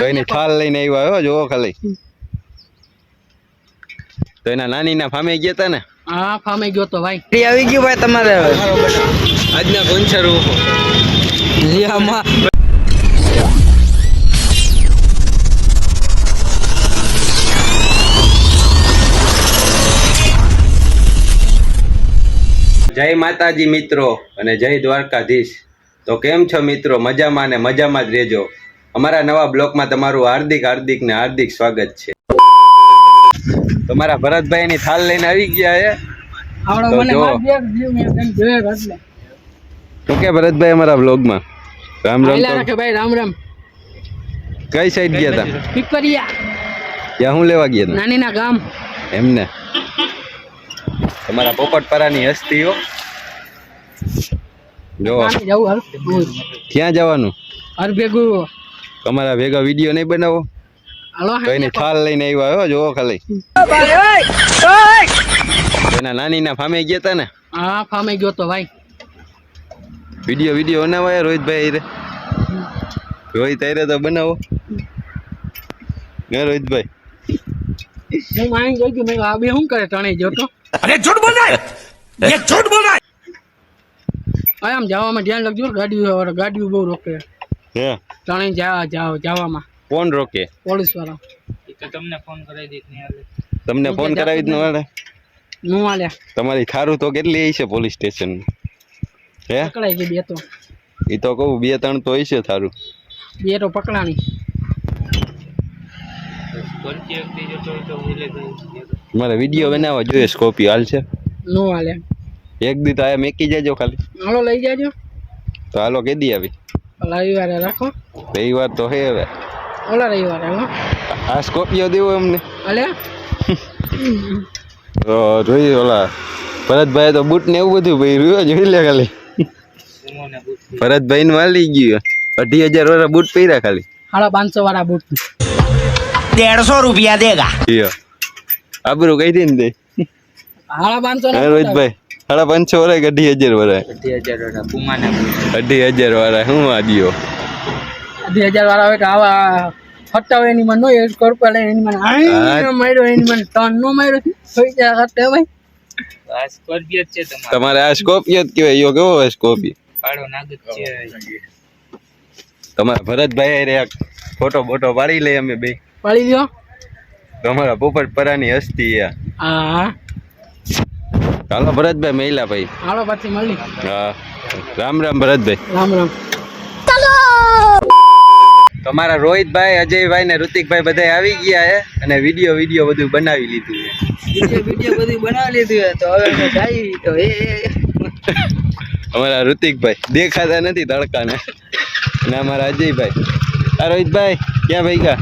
તો એની થાલ લઈને આવ્યા હો, જોવો ખાલી. તો એના નાની ના ફામે ગયા તા ને? હા, ફામે ગયો તો ભાઈ. આવી ગયું ભાઈ તમારે આજના કોન્સર જય માતાજી મિત્રો અને જય દ્વારકાધીશ. તો કેમ છો મિત્રો? મજામાં ને મજામાં જ રહેજો. અમારા નવા બ્લોકમાં તમારું હાર્દિક સ્વાગત છે. તમારા ભરતભાઈ ની થાલ લઈને આવી ગયા હે. તો કે ભરતભાઈ અમારા બ્લોગમાં રામ રામ ભાઈ. રામ રામ. કઈ સાઈડ ગયા તા? પીપરિયા. ત્યાં હું લેવા ગયા તા? નાની ના ગામ. એમને તમારા પોપટપરાની હસ્તીઓ જો ક્યાં જવાનું? હર ભેગું તમારા ભેગા વિડીયો નહીં બનાવો? તો એની થાલ લઈને આવ્યા હો, જોવો ખાલી. એના નાની ના ફામે ગયા તા ને? હા, ફામે ગયો તો ભાઈ. વિડીયો બનાવાય રોહિતભાઈ રે? રોહિત આરે તો બનાવો ને રોહિતભાઈ. હું આઈ ગયો કે મેં આ બે શું કરે તણે જો તો? અરે झूठ बोल रहा है, ये झूठ बोल रहा है. આમ જવામાં ધ્યાન રાખજો, ગાડીઓ બહુ રોકે. હે તણે જવામાં કોણ રોકે? પોલીસ વાળા. તમને ફોન કરાવી જ ન વાળે? નું આલે તમારી થારું તો કેટલી હશે પોલીસ સ્ટેશન? હે પકડાઈ ગઈ બે તો. એ તો કહું 2-3 તો હશે થારું. બે તો પકડાણી. મારે વિડીયો બનાવવા જોઈએ, સ્કોર્પિયો હાલ છે? નો હાલે. એક દી તો આ મેકી જાજો ખાલી. હાલો લઈ જાજો. તો હાલો કેદી આવી? રવિવારે રાખો. રવિવાર તો હે હવે. ઓલા રવિવારે હો. આ સ્કોર્પિયો દેવો અમને. અલે તો જોઈ ઓલા ભરતભાઈ તો બૂટ ને એવું બધું પહેર્યું, જોઈ લે ખાલી. ભરતભાઈ ને વાલી ગયું 2,500 વાળા બૂટ પહેર્યા ખાલી. 550 વાળા બૂટ. 150 रुपया देगा. આબરૂ કઈ દી ને દે 550 રોહિતભાઈ. 550 વાળા 2,000 વાળા? 2,000 વાળા હું આ દિયો 2,000 વાળા હોય તો આવા ફટાવે એની મને નો સ્કોર્પિયો લઈને એની મને આ માર્યો, એની મને ટન નો માર્યો થઈ જાય કરતે ભાઈ. આ સ્કોર્પિયો છે તમારે? આ સ્કોર્પિયો જ કહેવાય. યો કેવો હોય સ્કોર્પિયો? કાળો નાગત છે. તમારા ભરતભાઈ રે ફોટો પાડી લઈએ અમે બે. પાડી દો. તમારા પોપટપરાની હસ્તી. હા ચાલો ભરતભાઈ મહિલા ભાઈ. હાલો પછી મળી. હા, રામ રામ ભરતભાઈ. રામ રામ. તમારા રોહિતભાઈ, અજયભાઈ ને ઋતિકભાઈ બધા આવી ગયા હે અને વિડીયો બધું બનાવી લીધું છે. વિડીયો બધું બનાવી લીધું તો હવે જાય તો અમારા ઋતિકભાઈ દેખાતા નથી તડકાને. અને અમારા અજયભાઈ. આ રોહિતભાઈ ક્યાં ભાઈ ગયા?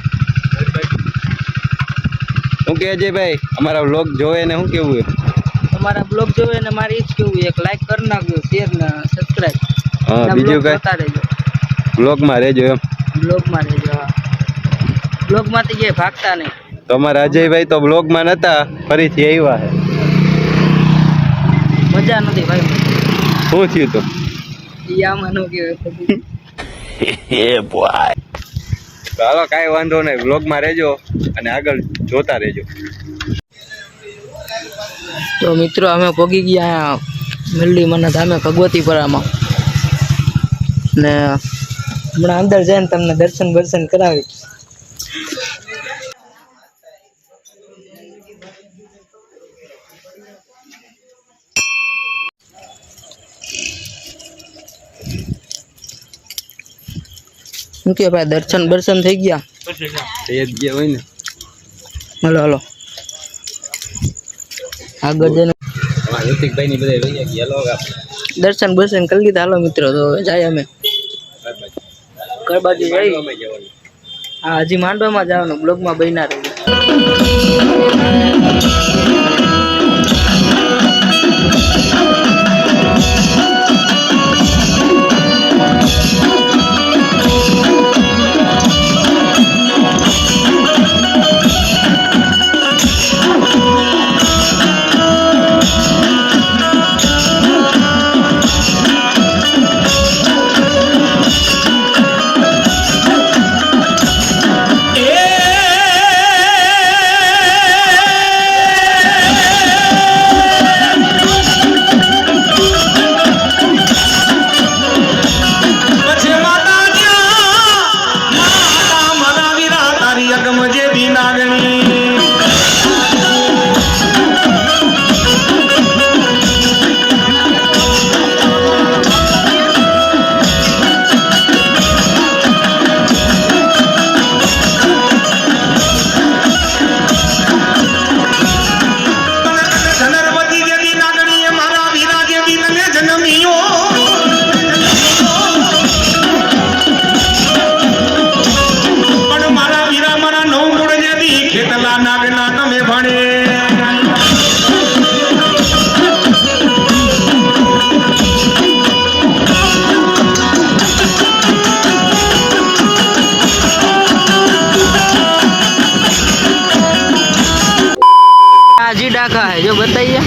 શું કે અજયભાઈ, અમારા વ્લોગ જોવે ને શું કેવું? તમારા બ્લોગ જોવે ને મારે ઈ જ કેવું, એક લાઈક કરી નાખજો, શેર ને સબસ્ક્રાઇબ. હા, બીજું કઈ બ્લોગમાં રહેજો એમ. બ્લોગમાં રહેજો. બ્લોગમાંથી જે ભાગતા નહીં. તમારા અજયભાઈ તો બ્લોગમાં નતા, ફરીથી આવ્યા છે. મજા નથી ભાઈ. શું થયું તો? ઈ આમાં નો કહેવાય. એ બોય. ચાલો કાંઈ વાંધો નહીં, બ્લોગમાં રહેજો અને આગળ જોતા રહેજો. તો મિત્રો અમે પહોંચી ગયા મલ્લી મને ધામે ભગવતીપરામાં ને હમણાં અંદર જઈને તમને દર્શન કરાવી. શું કે ભાઈ, દર્શન થઈ ગયા? થઈ જ ગયા હોય ને. હાલો આગળ જઈને ઋતિકભાઈ ની બધા દર્શન કરી લીધા. હાલો મિત્રો તો જાય અમે ઘર બાજુ જઈ. હા, હજી માંડવામાં જવાનું. બ્લોગમાં બન્યા રહેજો. દી નાગણી ધનરવતી દેવી નાગણીએ મારા વીરા દેવી તને જન્મ્યો પણ મારા વીરા મારા નવ મૂળ દેવી ખેતલા નાગના તમે ભણે जी डाका है जो बताइए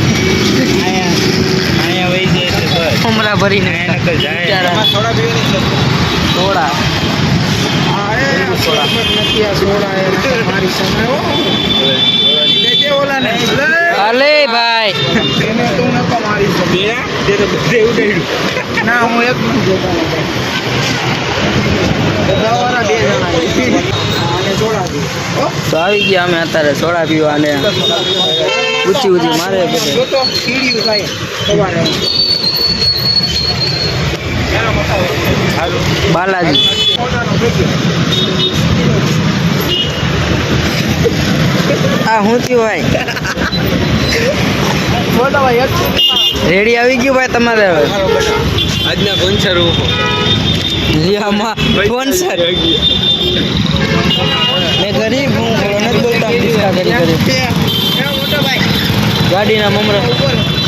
અહીંયા વહી જાય તો બસ उमरा भरी ने અહીંયા નકર જાય थोड़ा अले भाई ना હું એક તો આવી ગયા અમે અત્યારે સોડા પીવા અને ઊંચી ઊંચી મારે બધે બાલાજી આ હું થયું ભાઈ રેડી આવી ગયું ભાઈ તમારે હવે આજના કોન્સર લિયામાં સ્પોન્સર મેં ગરીબ હું નથી બોલતા કરી ગાડીના મમરા